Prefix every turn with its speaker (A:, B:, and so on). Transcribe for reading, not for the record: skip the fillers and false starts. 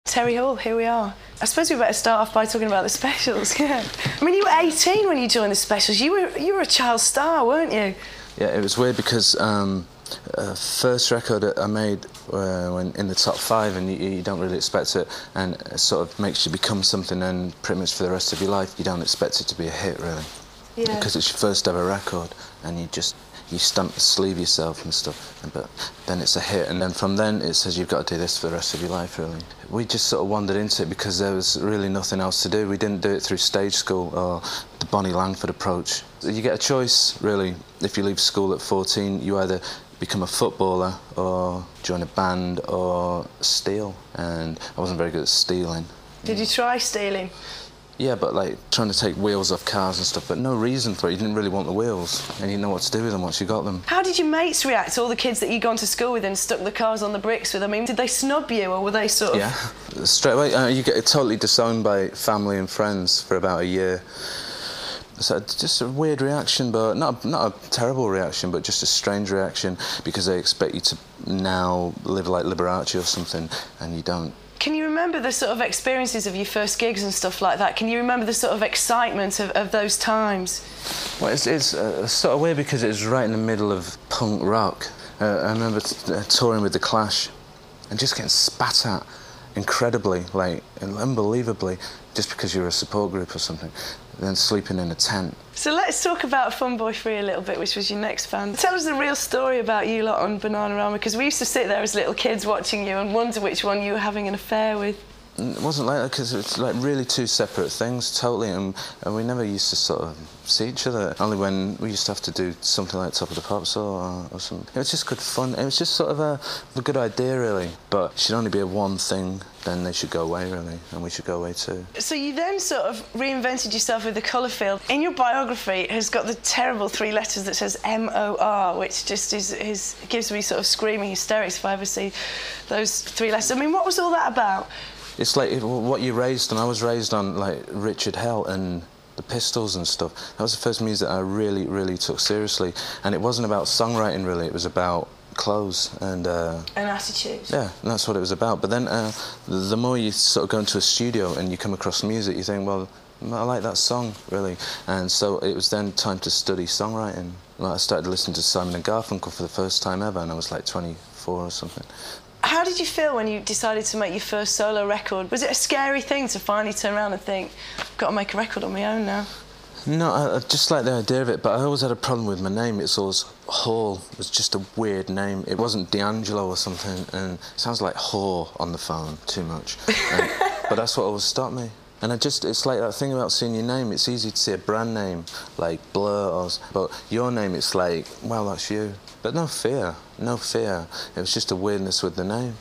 A: Terry Hall, here we are. I suppose we better start off by talking about the Specials, yeah. I mean, you were 18 when you joined the Specials. You were a child star, weren't you?
B: Yeah, it was weird because first record I made when in the top 5, and you don't really expect it, and it sort of makes you become something, and pretty much for the rest of your life you don't expect it to be a hit, really.
A: Yeah.
B: Because it's your first ever record, and you stamp the sleeve yourself and stuff, but then it's a hit, and then from then it says you've got to do this for the rest of your life, really. We just sort of wandered into it because there was really nothing else to do. We didn't do it through stage school or the Bonnie Langford approach. You get a choice, really. If you leave school at 14, you either become a footballer or join a band or steal, and I wasn't very good at stealing.
A: Did you try stealing?
B: Yeah, but like trying to take wheels off cars and stuff, but no reason for it. You didn't really want the wheels, and you didn't know what to do with them once you got them.
A: How did your mates react, all the kids that you'd gone to school with and stuck the cars on the bricks with? I mean, did they snub you, or were they sort of...
B: Yeah, straight away. You get totally disowned by family and friends for about a year. So just a weird reaction, but not a terrible reaction, but just a strange reaction, because they expect you to now live like Liberace or something, and you don't.
A: Can you remember the sort of experiences of your first gigs and stuff like that? Can you remember the sort of excitement of those times?
B: Well, it's sort of weird because it was right in the middle of punk rock. I remember touring with The Clash and just getting spat at incredibly, like unbelievably, just because you're a support group or something, then sleeping in a tent.
A: So let's talk about Fun Boy Free a little bit, which was your next band. Tell us the real story about you lot on Bananarama, because we used to sit there as little kids watching you and wonder which one you were having an affair with.
B: It wasn't like that, because it's like really two separate things, totally, and we never used to sort of see each other. Only when we used to have to do something like Top of the Pops or something. It was just good fun. It was just sort of a good idea, really. But it should only be a one thing, then they should go away, really, and we should go away too. So
A: you then sort of reinvented yourself with the Colourfield. In your biography, it has got the terrible 3 letters that says M-O-R, which just gives me sort of screaming hysterics if I ever see those 3 letters. I mean, what was all that about?
B: It's like what you raised on. I was raised on like Richard Hell and the Pistols and stuff. That was the first music I really, really took seriously. And it wasn't about songwriting, really. It was about clothes and
A: attitudes.
B: Yeah, and that's what it was about. But then the more you sort of go into a studio and you come across music, you think, well, I like that song, really. And so it was then time to study songwriting. Like, I started listening to Simon and Garfunkel for the first time ever, and I was like 24 or something.
A: How did you feel when you decided to make your first solo record? Was it a scary thing to finally turn around and think, I've got to make a record on my own now?
B: No, I just like the idea of it, but I always had a problem with my name. It's always Hall. It was just a weird name. It wasn't D'Angelo or something, and it sounds like whore on the phone too much. But that's what always stopped me. And it's like that thing about seeing your name. It's easy to see a brand name, like Blair, but your name, it's like, well, that's you. But no fear, no fear. It was just a weirdness with the name.